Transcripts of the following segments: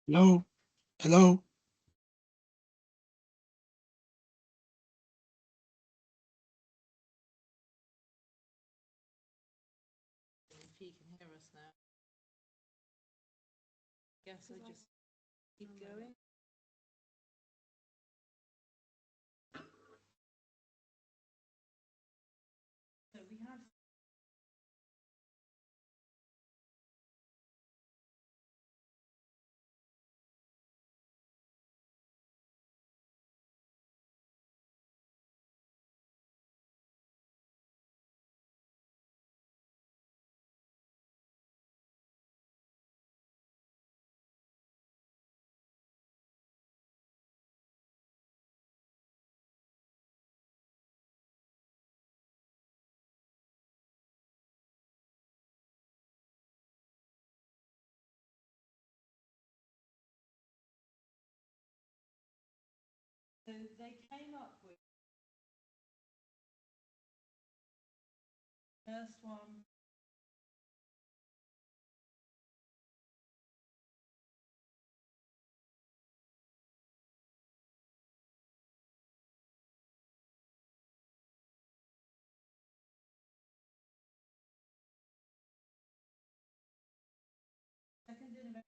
Hello, hello. If he can hear us now, guess I just keep going. So we have so they came up with the first one. Second innovation.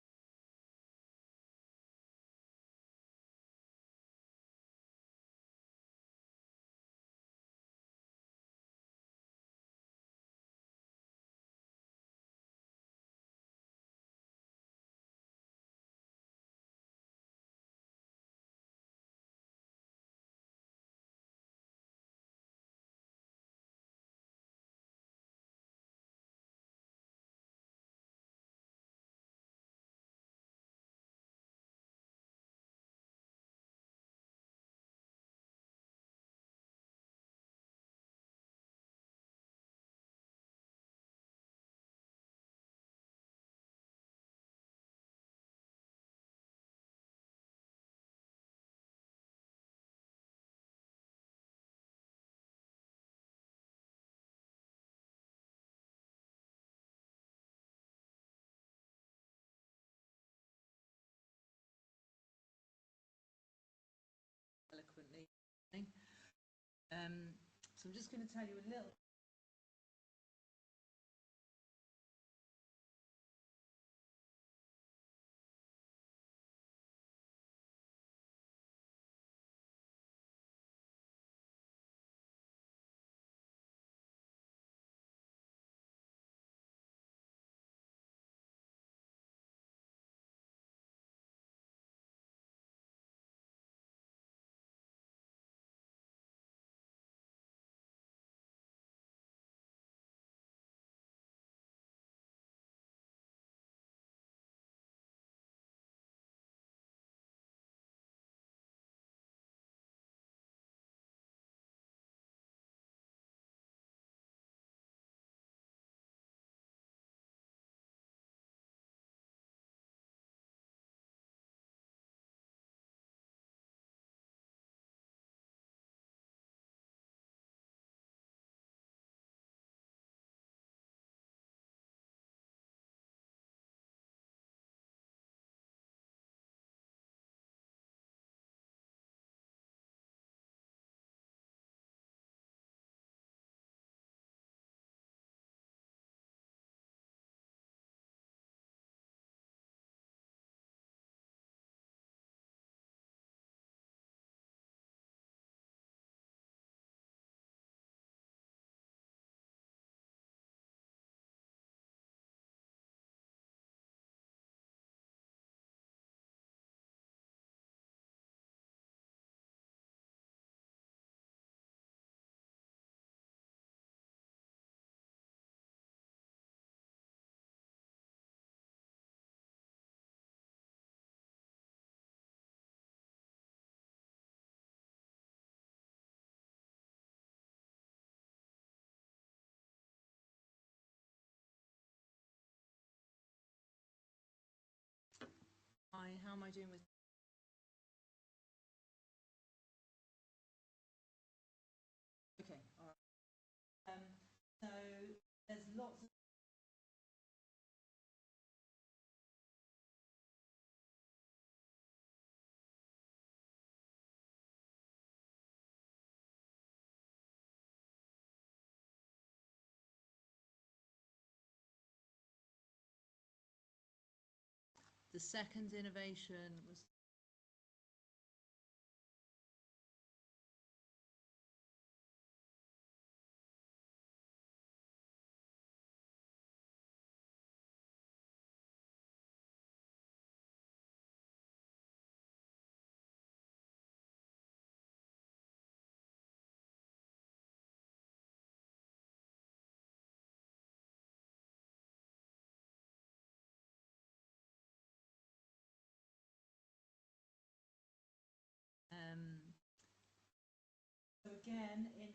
Eloquently. Um, so I'm just going to tell you a little. Hi, how am I doing with? Okay, all right. So there's lots of. The second innovation was so again in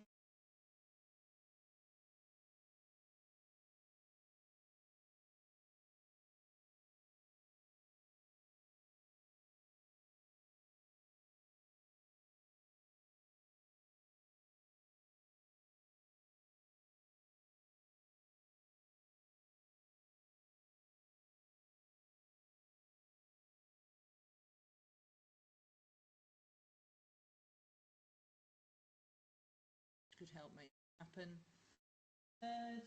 could help make it happen. Third,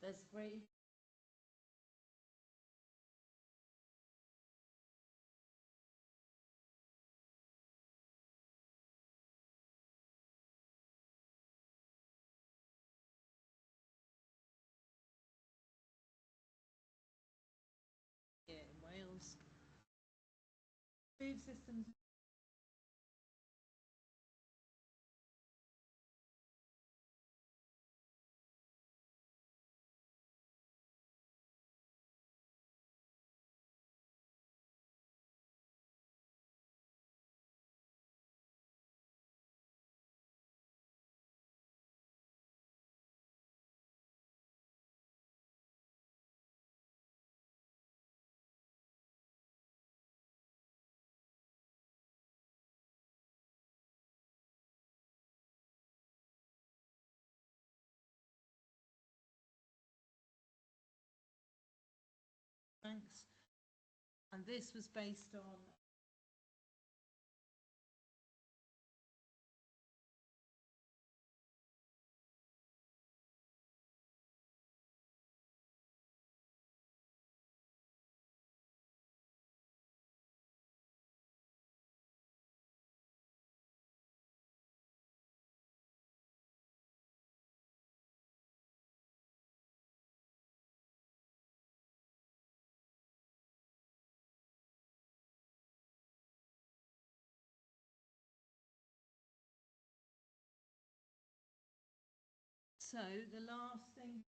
there's great here in Wales. Food systems thanks. And this was based on so the last thing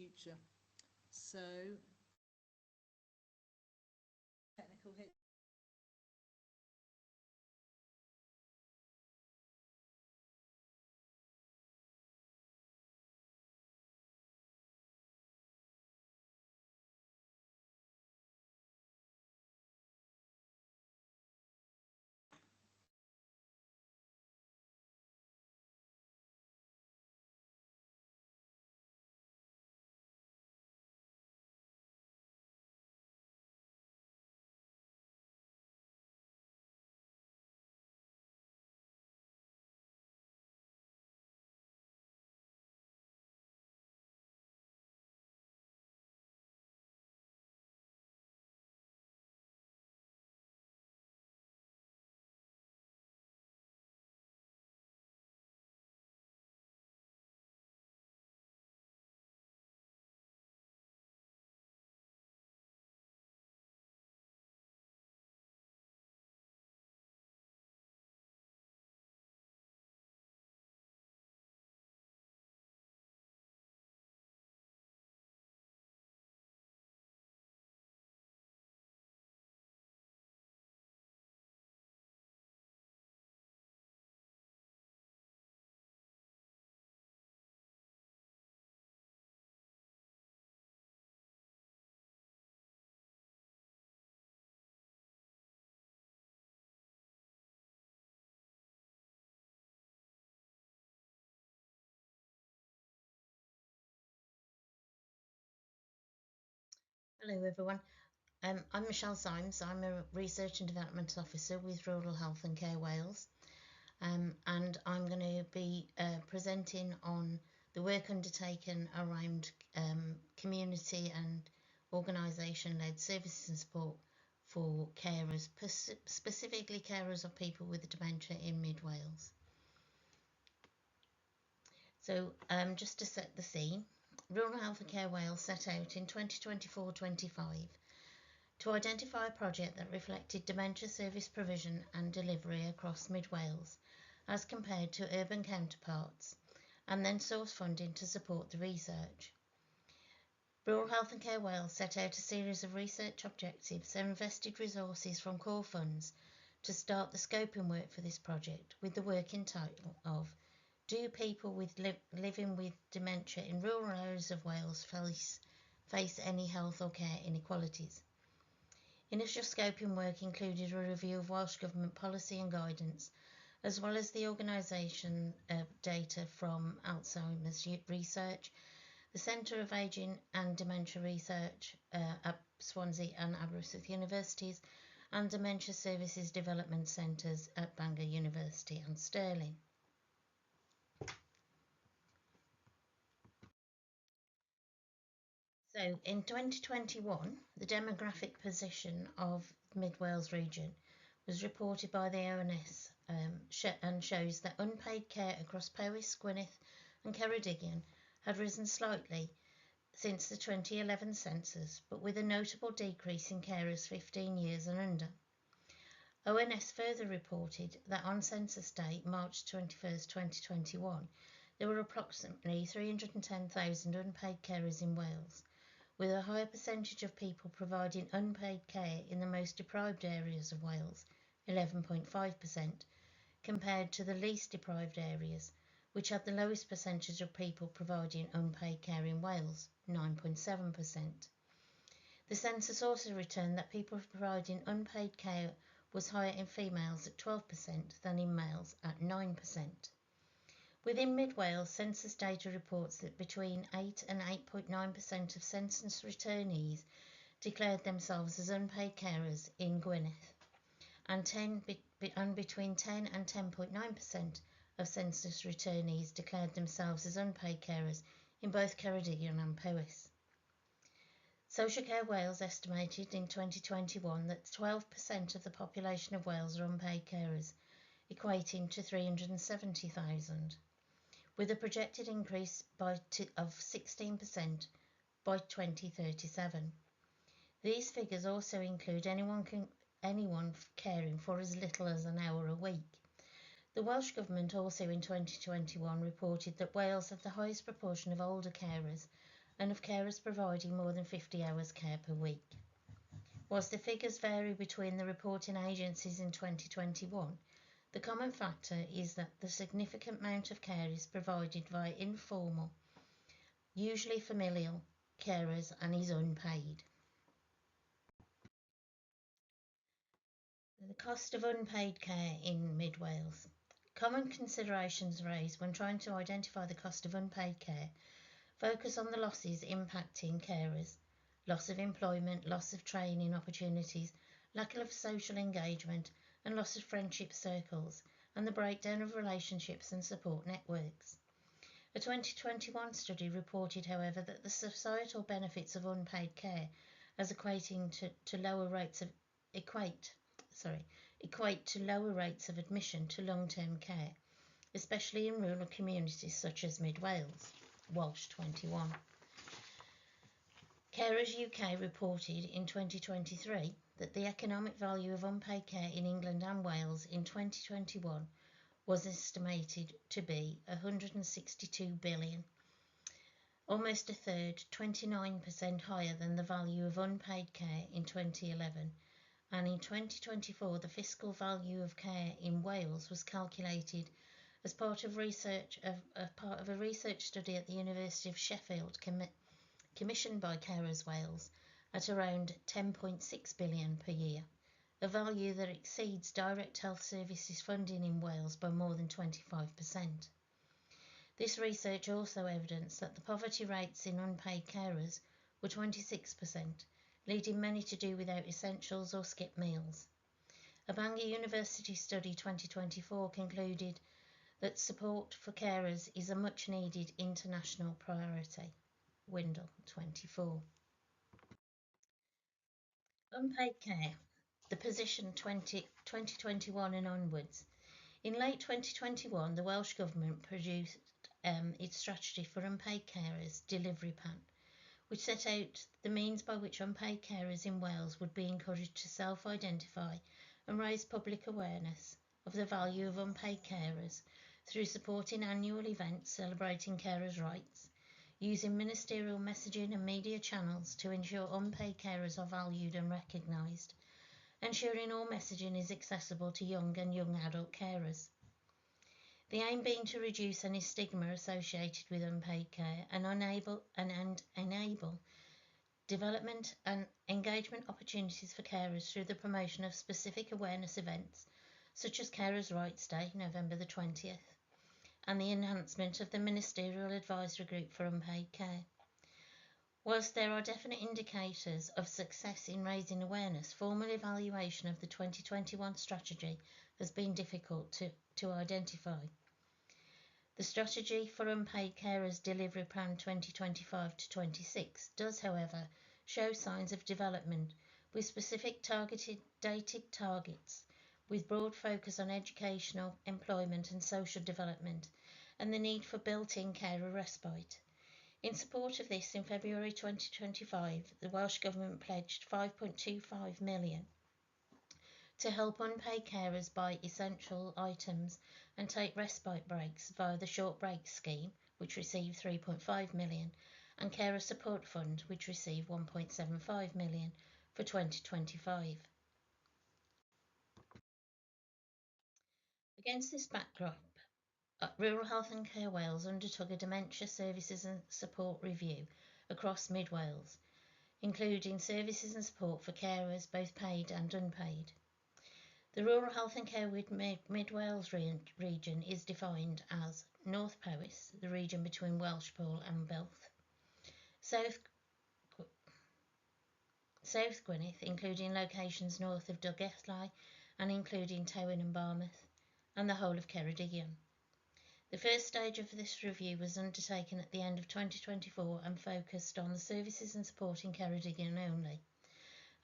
future. So, technical hit. Hello everyone, I'm Michelle Symes. I'm a Research and Development Officer with Rural Health and Care Wales, and I'm going to be presenting on the work undertaken around community and organisation-led services and support for carers, specifically carers of people with dementia in Mid Wales. So just to set the scene, Rural Health and Care Wales set out in 2024-25 to identify a project that reflected dementia service provision and delivery across Mid Wales as compared to urban counterparts, and then source funding to support the research. Rural Health and Care Wales set out a series of research objectives and invested resources from core funds to start the scoping work for this project, with the working title of Do People Living with Dementia in Rural Areas of Wales face any health or care inequalities? Initial scoping work included a review of Welsh Government policy and guidance, as well as the organisation data from Alzheimer's Research, the Centre of Ageing and Dementia Research at Swansea and Aberystwyth Universities, and Dementia Services Development Centres at Bangor University and Stirling. So in 2021, the demographic position of Mid Wales region was reported by the ONS and shows that unpaid care across Powys, Gwynedd and Ceredigion had risen slightly since the 2011 census, but with a notable decrease in carers 15 years and under. ONS further reported that on census date, March 21st, 2021, there were approximately 310,000 unpaid carers in Wales, with a higher percentage of people providing unpaid care in the most deprived areas of Wales, 11.5%, compared to the least deprived areas, which had the lowest percentage of people providing unpaid care in Wales, 9.7%. The census also returned that people providing unpaid care was higher in females at 12% than in males at 9%. Within Mid Wales, census data reports that between 8 and 8.9% of census returnees declared themselves as unpaid carers in Gwynedd, and between 10 and 10.9% of census returnees declared themselves as unpaid carers in both Ceredigion and Powys. Social Care Wales estimated in 2021 that 12% of the population of Wales are unpaid carers, equating to 370,000. With a projected increase of 16% by 2037. These figures also include anyone caring for as little as an hour a week. The Welsh Government also in 2021 reported that Wales had the highest proportion of older carers and of carers providing more than 50 hours care per week. Whilst the figures vary between the reporting agencies in 2021, the common factor is that the significant amount of care is provided via informal, usually familial, carers and is unpaid. The cost of unpaid care in Mid Wales. Common considerations raised when trying to identify the cost of unpaid care focus on the losses impacting carers, loss of employment, loss of training opportunities, lack of social engagement, and loss of friendship circles, and the breakdown of relationships and support networks. A 2021 study reported, however, that the societal benefits of unpaid care as equate to lower rates of admission to long-term care, especially in rural communities such as Mid Wales. Walsh 21. Carers UK reported in 2023 that the economic value of unpaid care in England and Wales in 2021 was estimated to be 162 billion, almost a third, 29% higher than the value of unpaid care in 2011. And in 2024, the fiscal value of care in Wales was calculated as part of a research study at the University of Sheffield, commissioned by Carers Wales, at around 10.6 billion per year, a value that exceeds direct health services funding in Wales by more than 25%. This research also evidenced that the poverty rates in unpaid carers were 26%, leading many to do without essentials or skip meals. A Bangor University study 2024 concluded that support for carers is a much needed international priority. Windle 24. Unpaid care, the position 2021 and onwards. In late 2021, the Welsh Government produced its strategy for unpaid carers delivery plan, which set out the means by which unpaid carers in Wales would be encouraged to self-identify and raise public awareness of the value of unpaid carers through supporting annual events celebrating carers' rights, using ministerial messaging and media channels to ensure unpaid carers are valued and recognised, ensuring all messaging is accessible to young and young adult carers. The aim being to reduce any stigma associated with unpaid care and enable development and engagement opportunities for carers through the promotion of specific awareness events such as Carers' Rights Day, November the 20th, and the enhancement of the Ministerial Advisory Group for Unpaid Care. Whilst there are definite indicators of success in raising awareness, formal evaluation of the 2021 strategy has been difficult to identify. The Strategy for Unpaid Carers Delivery Plan 2025 to 26 does, however, show signs of development with specific dated targets, with broad focus on educational, employment and social development, and the need for built-in carer respite. In support of this, in February 2025, the Welsh Government pledged £5.25 million to help unpaid carers buy essential items and take respite breaks via the Short Break Scheme, which received £3.5 million, and Carer Support Fund, which received £1.75 million for 2025. Against this backdrop, Rural Health and Care Wales undertook a dementia services and support review across Mid Wales, including services and support for carers, both paid and unpaid. The Rural Health and Care Mid Wales region is defined as North Powys, the region between Welshpool and Belth, South Gwynedd, including locations north of Dolgellau and including Tywyn and Barmouth, and the whole of Ceredigion. The first stage of this review was undertaken at the end of 2024 and focused on the services and support in Ceredigion only,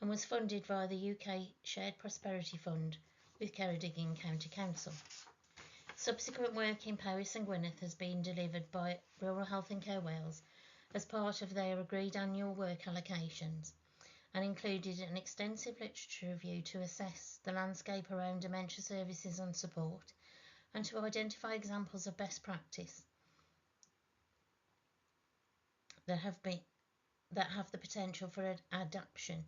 and was funded via the UK Shared Prosperity Fund with Ceredigion County Council. Subsequent work in Powys and Gwynedd has been delivered by Rural Health and Care Wales as part of their agreed annual work allocations, and included an extensive literature review to assess the landscape around dementia services and support, and to identify examples of best practice. that have the potential for adoption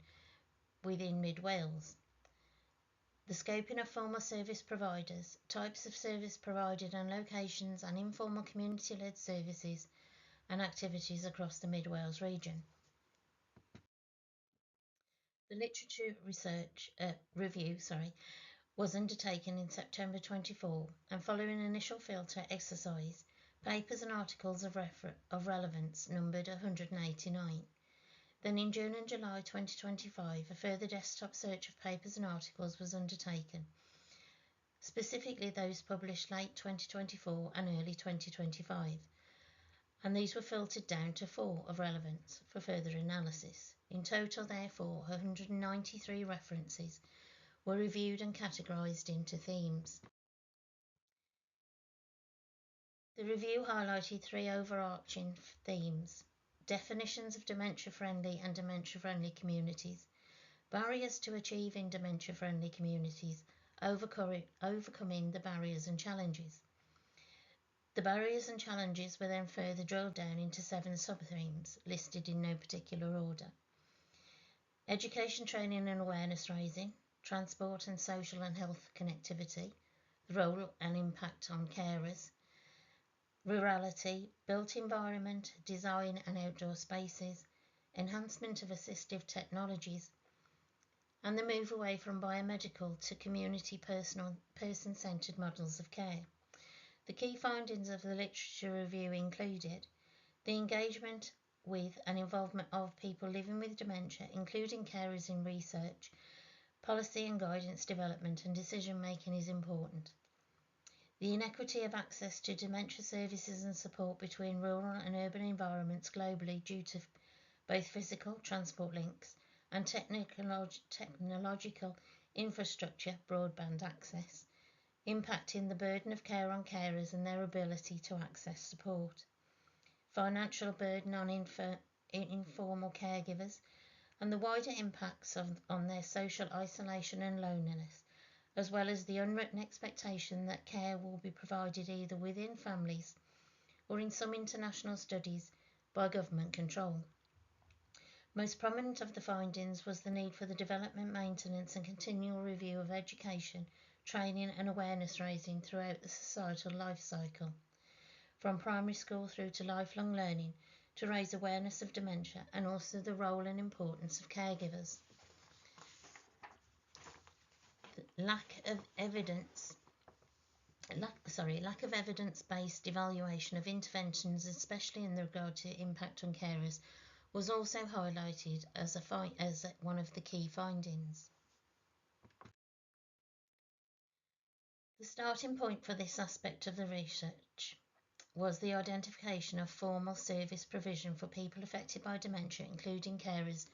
within Mid Wales. The scoping of formal service providers, types of service provided and locations, and informal community-led services and activities across the Mid Wales region. The literature review was undertaken in September 24, and following an initial filter exercise, papers and articles of relevance numbered 189. Then in June and July 2025, a further desktop search of papers and articles was undertaken, specifically those published late 2024 and early 2025, and these were filtered down to 4 of relevance for further analysis. In total, therefore, 193 references were reviewed and categorised into themes. The review highlighted 3 overarching themes: definitions of dementia-friendly and dementia-friendly communities, barriers to achieving dementia-friendly communities, overcoming the barriers and challenges. The barriers and challenges were then further drilled down into 7 sub-themes, listed in no particular order: education, training and awareness raising, transport and social and health connectivity, the role and impact on carers, rurality, built environment, design and outdoor spaces, enhancement of assistive technologies, and the move away from biomedical to community person-centred models of care. The key findings of the literature review included the engagement with and involvement of people living with dementia, including carers in research, policy and guidance development and decision making is important. The inequity of access to dementia services and support between rural and urban environments globally due to both physical transport links and technological infrastructure, broadband access, impacting the burden of care on carers and their ability to access support. Financial burden on informal caregivers and the wider impacts on their social isolation and loneliness, as well as the unwritten expectation that care will be provided either within families or, in some international studies, by government control. Most prominent of the findings was the need for the development, maintenance and continual review of education, training and awareness raising throughout the societal life cycle, from primary school through to lifelong learning, to raise awareness of dementia and also the role and importance of caregivers. Lack of evidence-based evaluation of interventions, especially in regard to impact on carers, was also highlighted as one of the key findings. The starting point for this aspect of the research was the identification of formal service provision for people affected by dementia, including carers,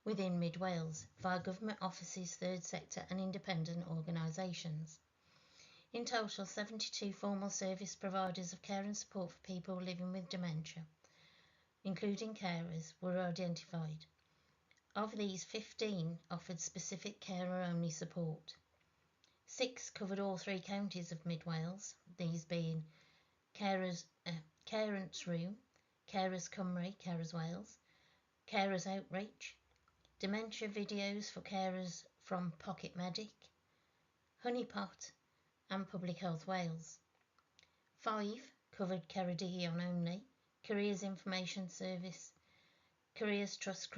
within Mid Wales via government offices, third sector and independent organisations. In total, 72 formal service providers of care and support for people living with dementia, including carers, were identified. Of these, 15 offered specific carer-only support. 6 covered all 3 counties of Mid Wales, these being Carers Room, Carers Cymru, Carers Wales, Carers Outreach, Dementia Videos for Carers from Pocket Medic, Honeypot and Public Health Wales. 5 covered Ceredigion only, Careers Information Service, Careers Trust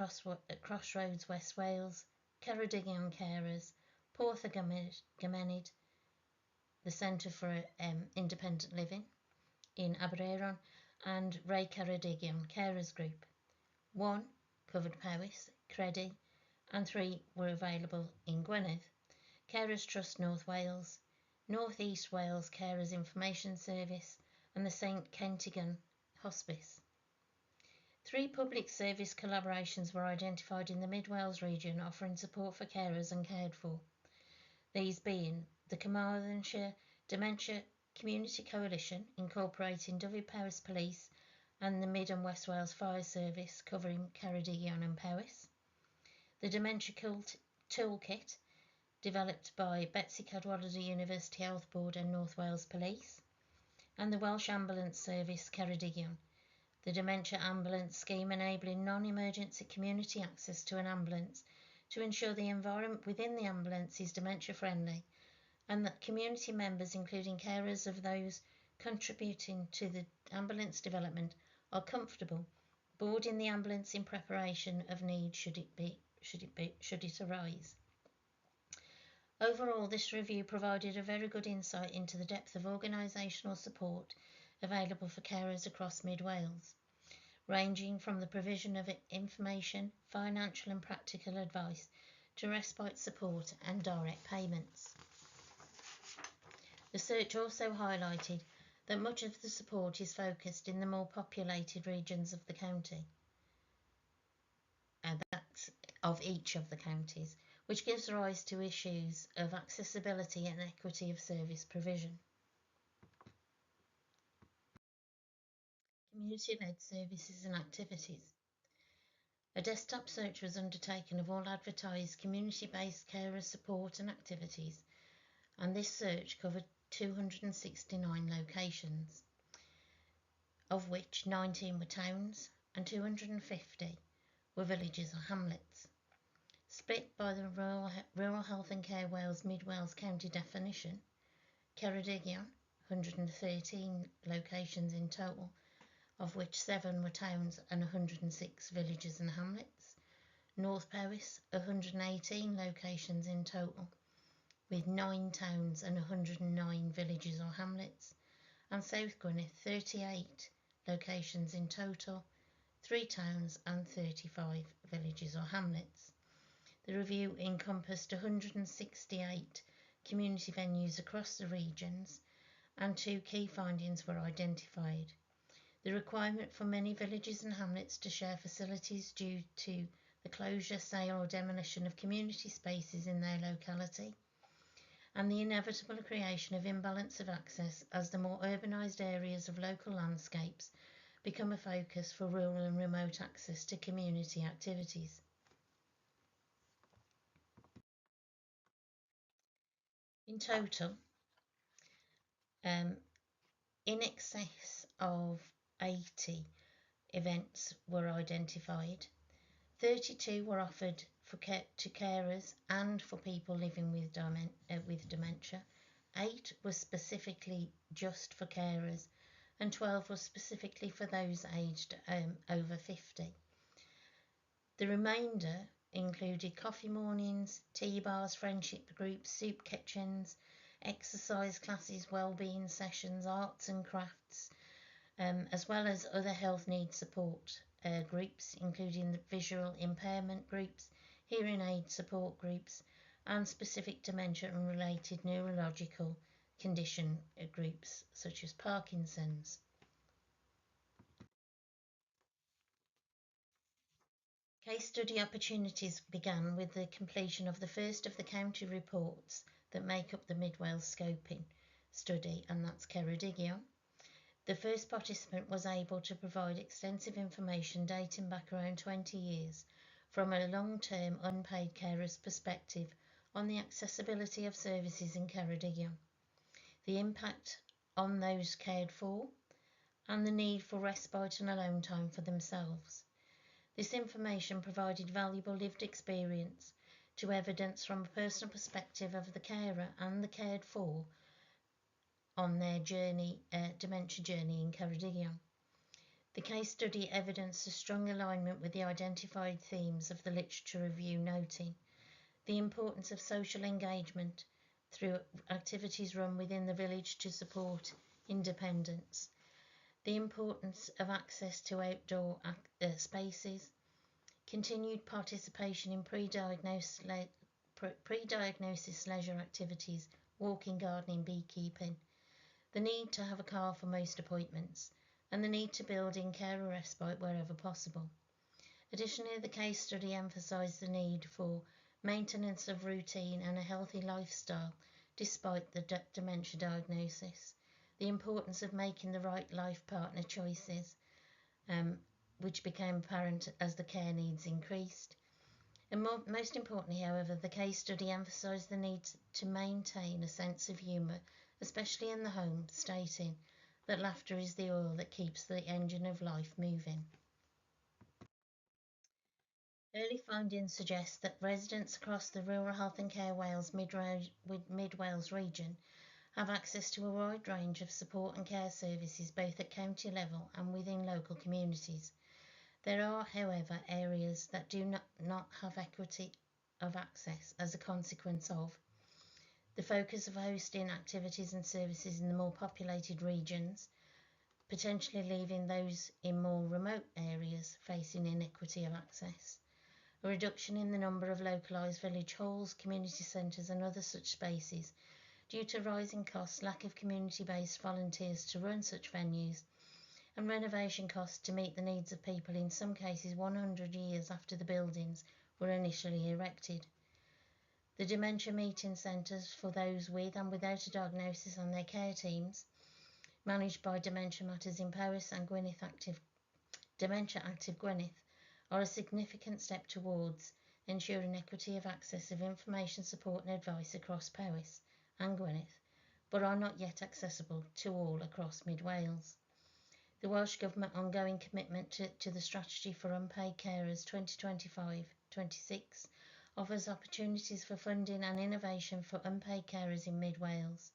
Crossroads West Wales, Ceredigion Carers, Porth Gymenid, the Centre for Independent Living in Aberaeron, and Ray Ceredigion Carers Group. 1 covered Powys, Credi, and 3 were available in Gwynedd, Carers Trust North Wales, North East Wales Carers Information Service, and the St Kentigern Hospice. 3 public service collaborations were identified in the Mid Wales region offering support for carers and cared for, these being the Carmarthenshire Dementia Community Coalition, incorporating Dyfed-Powys Police and the Mid and West Wales Fire Service, covering Ceredigion and Powys, the Dementia Toolkit, developed by Betsy Cadwallader University Health Board and North Wales Police, and the Welsh Ambulance Service Ceredigion, the Dementia Ambulance Scheme enabling non-emergency community access to an ambulance to ensure the environment within the ambulance is dementia friendly, and that community members, including carers of those contributing to the ambulance development, are comfortable boarding the ambulance in preparation of need should it arise. Overall, this review provided a very good insight into the depth of organisational support available for carers across Mid Wales, ranging from the provision of information, financial and practical advice to respite support and direct payments. The search also highlighted that much of the support is focused in the more populated regions of the county, and that's of each of the counties, which gives rise to issues of accessibility and equity of service provision. Community-led services and activities. A desktop search was undertaken of all advertised community-based carer support and activities, and this search covered 269 locations, of which 19 were towns and 250 were villages or hamlets. Split by the Rural Health and Care Wales Mid Wales County definition, Ceredigion, 113 locations in total, of which 7 were towns and 106 villages and hamlets. North Powys, 118 locations in total, with 9 towns and 109 villages or hamlets. And South Gwynedd, 38 locations in total, 3 towns and 35 villages or hamlets. The review encompassed 168 community venues across the regions, and 2 key findings were identified. The requirement for many villages and hamlets to share facilities due to the closure, sale or demolition of community spaces in their locality, and the inevitable creation of imbalance of access as the more urbanised areas of local landscapes become a focus for rural and remote access to community activities. In total, in excess of 80 events were identified. 32 were offered to carers and for people living with dementia. 8 were specifically just for carers, and 12 were specifically for those aged over 50. The remainder included coffee mornings, tea bars, friendship groups, soup kitchens, exercise classes, wellbeing sessions, arts and crafts, as well as other health needs support groups, including the visual impairment groups, hearing aid support groups, and specific dementia and related neurological condition groups such as Parkinson's. Case study opportunities began with the completion of the first of the county reports that make up the Mid Wales Scoping study, and that's Ceredigion. The first participant was able to provide extensive information dating back around 20 years from a long-term unpaid carer's perspective on the accessibility of services in Ceredigion, the impact on those cared for, and the need for respite and alone time for themselves. This information provided valuable lived experience to evidence from a personal perspective of the carer and the cared for on their dementia journey in Ceredigion. The case study evidenced a strong alignment with the identified themes of the literature review, noting the importance of social engagement through activities run within the village to support independence, the importance of access to outdoor spaces, continued participation in pre-diagnosis leisure activities, walking, gardening, beekeeping, the need to have a car for most appointments, and the need to build in carer respite wherever possible. Additionally, the case study emphasised the need for maintenance of routine and a healthy lifestyle despite the dementia diagnosis, the importance of making the right life partner choices, which became apparent as the care needs increased. And most importantly, however, the case study emphasised the need to maintain a sense of humour, especially in the home, stating, that laughter is the oil that keeps the engine of life moving. Early findings suggest that residents across the Rural Health and Care Wales Mid Wales region have access to a wide range of support and care services both at county level and within local communities. There are, however, areas that do not have equity of access as a consequence of the focus of hosting activities and services in the more populated regions, potentially leaving those in more remote areas facing inequity of access, a reduction in the number of localised village halls, community centres and other such spaces due to rising costs, lack of community-based volunteers to run such venues, and renovation costs to meet the needs of people, in some cases 100 years after the buildings were initially erected. The dementia meeting centres for those with and without a diagnosis and their care teams, managed by Dementia Matters in Powys and Dementia Active Gwynedd, are a significant step towards ensuring equity of access of information, support and advice across Powys and Gwynedd, but are not yet accessible to all across Mid Wales. The Welsh Government ongoing commitment to the Strategy for Unpaid Carers 2025-26 offers opportunities for funding and innovation for unpaid carers in Mid Wales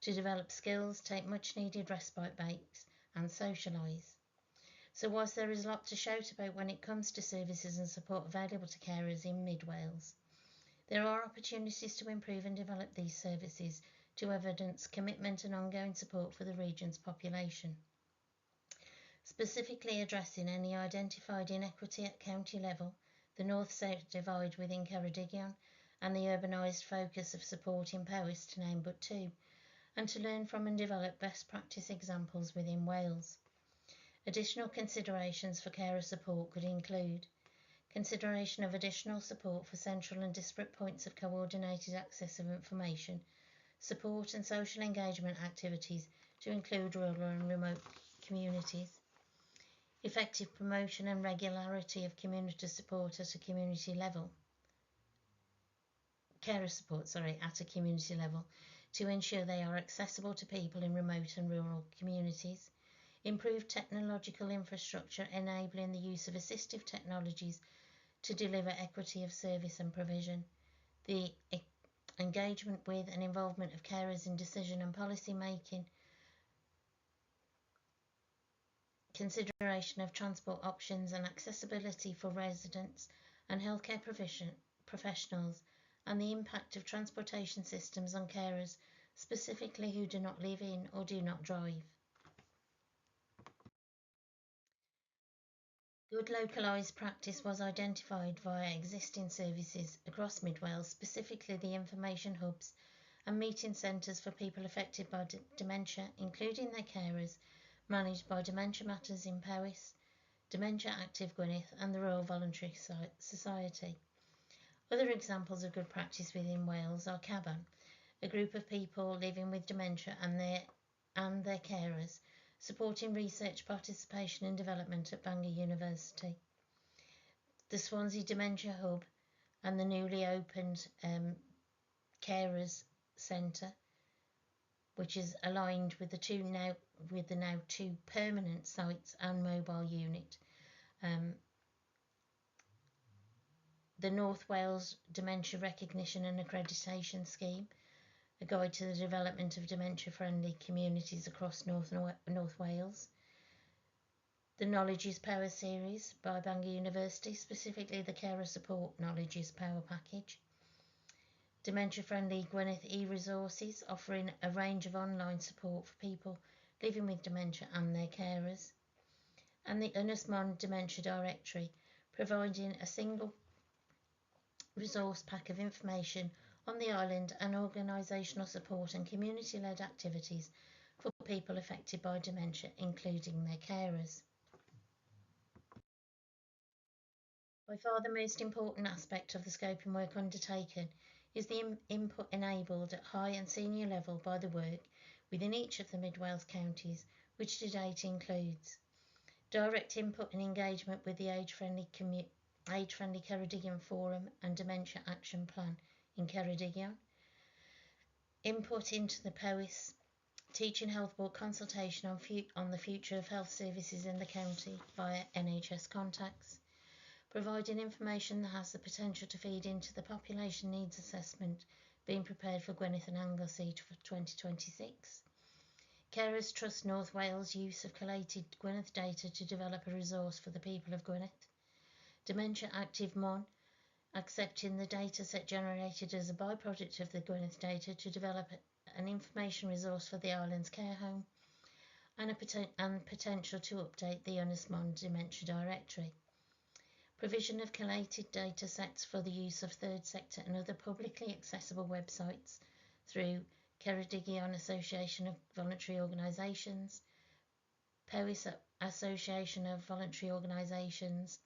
to develop skills, take much needed respite breaks and socialise. So whilst there is a lot to shout about when it comes to services and support available to carers in Mid Wales, there are opportunities to improve and develop these services to evidence commitment and ongoing support for the region's population. Specifically addressing any identified inequity at county level, the north-south divide within Ceredigion, and the urbanised focus of support in Powys, to name but two, and to learn from and develop best practice examples within Wales. Additional considerations for carer support could include consideration of additional support for central and disparate points of coordinated access of information, support and social engagement activities to include rural and remote communities, effective promotion and regularity of community support at a community level, carer support, at a community level to ensure they are accessible to people in remote and rural communities, improved technological infrastructure enabling the use of assistive technologies to deliver equity of service and provision, the engagement with and involvement of carers in decision and policy making, consideration of transport options and accessibility for residents and healthcare professionals, and the impact of transportation systems on carers, specifically who do not live in or do not drive. Good localised practice was identified via existing services across Mid Wales, specifically the information hubs and meeting centres for people affected by dementia, including their carers, managed by Dementia Matters in Powys, Dementia Active Gwynedd and the Royal Voluntary Society. Other examples of good practice within Wales are Caban, a group of people living with dementia and their carers, supporting research, participation and development at Bangor University. The Swansea Dementia Hub and the newly opened Carers Centre, which is aligned with the now two permanent sites and mobile unit. The North Wales Dementia Recognition and Accreditation Scheme, a guide to the development of dementia-friendly communities across North Wales. The Knowledge is Power series by Bangor University, specifically the Carer Support Knowledge is Power package. Dementia-friendly Gwynedd e-resources, offering a range of online support for people living with dementia and their carers. And the Ynys Môn Dementia Directory, providing a single resource pack of information on the island and organisational support and community-led activities for people affected by dementia, including their carers. By far the most important aspect of the scoping work undertaken is the input enabled at high and senior level by the work within each of the Mid Wales counties, which to date includes direct input and engagement with the age-friendly Ceredigion Forum and Dementia Action Plan in Ceredigion, input into the Powys Teaching Health Board consultation on the future of health services in the county via NHS contacts. Providing information that has the potential to feed into the population needs assessment being prepared for Gwynedd and Anglesey for 2026. Carers trust North Wales' use of collated Gwynedd data to develop a resource for the people of Gwynedd. Dementia Active Mon, accepting the data set generated as a byproduct of the Gwynedd data to develop an information resource for the island's care home, and potential to update the Ynys Mon Dementia Directory. Provision of collated data sets for the use of third sector and other publicly accessible websites through Ceredigion Association of Voluntary Organisations, Powys Association of Voluntary Organisations,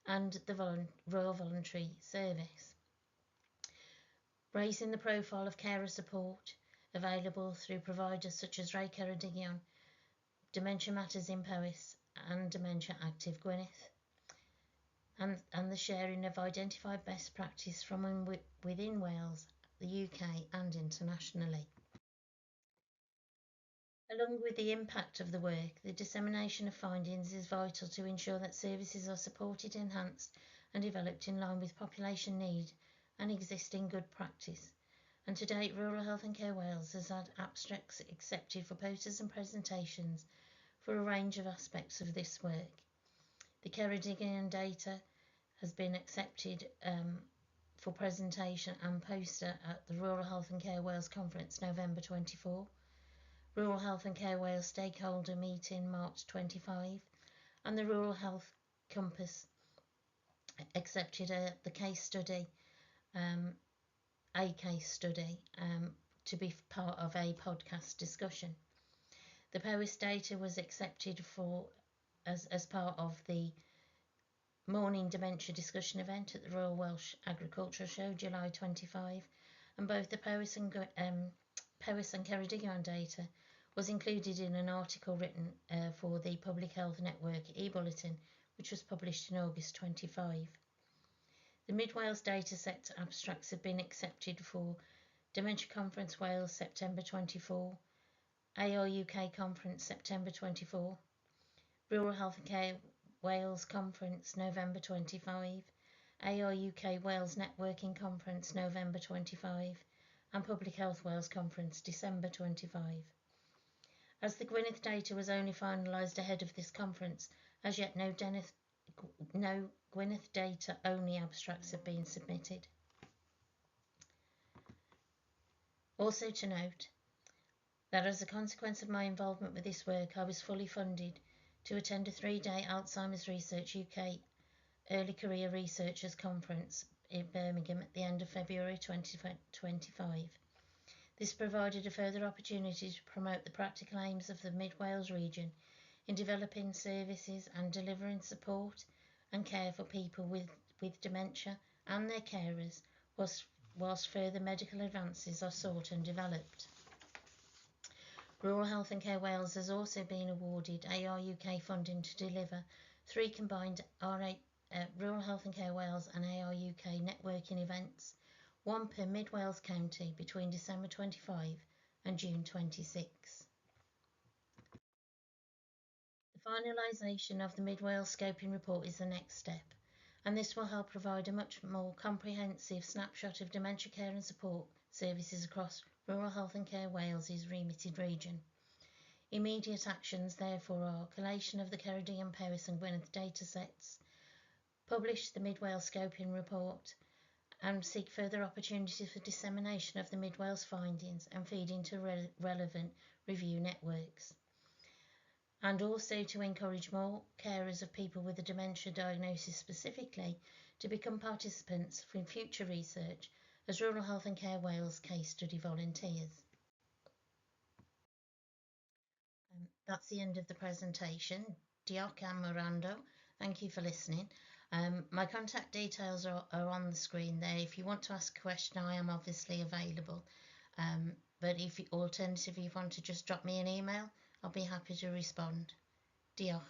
and the Royal Voluntary Service. Raising the profile of carer support available through providers such as Ray Ceredigion, Dementia Matters in Powys, and Dementia Active Gwynedd, and the sharing of identified best practice from within Wales, the UK and internationally. Along with the impact of the work, the dissemination of findings is vital to ensure that services are supported, enhanced and developed in line with population need and existing good practice. And to date, Rural Health and Care Wales has had abstracts accepted for posters and presentations for a range of aspects of this work. The Ceredigion data has been accepted for presentation and poster at the Rural Health and Care Wales Conference November 24, Rural Health and Care Wales Stakeholder Meeting March 25, and the Rural Health Compass accepted the case study, to be part of a podcast discussion. The Powys data was accepted for as part of the morning dementia discussion event at the Royal Welsh Agricultural Show, July 25, and both the Powys and Ceredigion data was included in an article written for the Public Health Network e-bulletin, which was published in August 25. The Mid Wales dataset abstracts have been accepted for Dementia Conference Wales September 24, AR UK Conference September 24, Rural Health and Care Wales Conference November 25, AR UK Wales Networking Conference November 25, and Public Health Wales Conference December 25. As the Gwynedd data was only finalised ahead of this conference, as yet no Gwynedd data only abstracts have been submitted. Also to note that as a consequence of my involvement with this work, I was fully funded to attend a 3-day Alzheimer's Research UK Early Career Researchers Conference in Birmingham at the end of February 2025. This provided a further opportunity to promote the practical aims of the Mid Wales region in developing services and delivering support and care for people with dementia and their carers, whilst further medical advances are sought and developed. Rural Health and Care Wales has also been awarded AR UK funding to deliver 3 combined Rural Health and Care Wales and AR UK networking events, 1 per Mid Wales county between December 25 and June 26. The finalisation of the Mid Wales Scoping Report is the next step, and this will help provide a much more comprehensive snapshot of dementia care and support services across Rural Health and Care Wales' remitted region. Immediate actions therefore are collation of the Ceredigion, Powys and Gwynedd datasets, publish the Mid Wales Scoping Report, and seek further opportunities for dissemination of the Mid Wales findings and feed into relevant review networks. And also to encourage more carers of people with a dementia diagnosis specifically to become participants in future research as Rural Health and Care Wales case study volunteers. That's the end of the presentation. Diolch am wrando. Thank you for listening. My contact details are on the screen there. If you want to ask a question, I am obviously available. But if alternatively you want to just drop me an email, I'll be happy to respond. Diolch.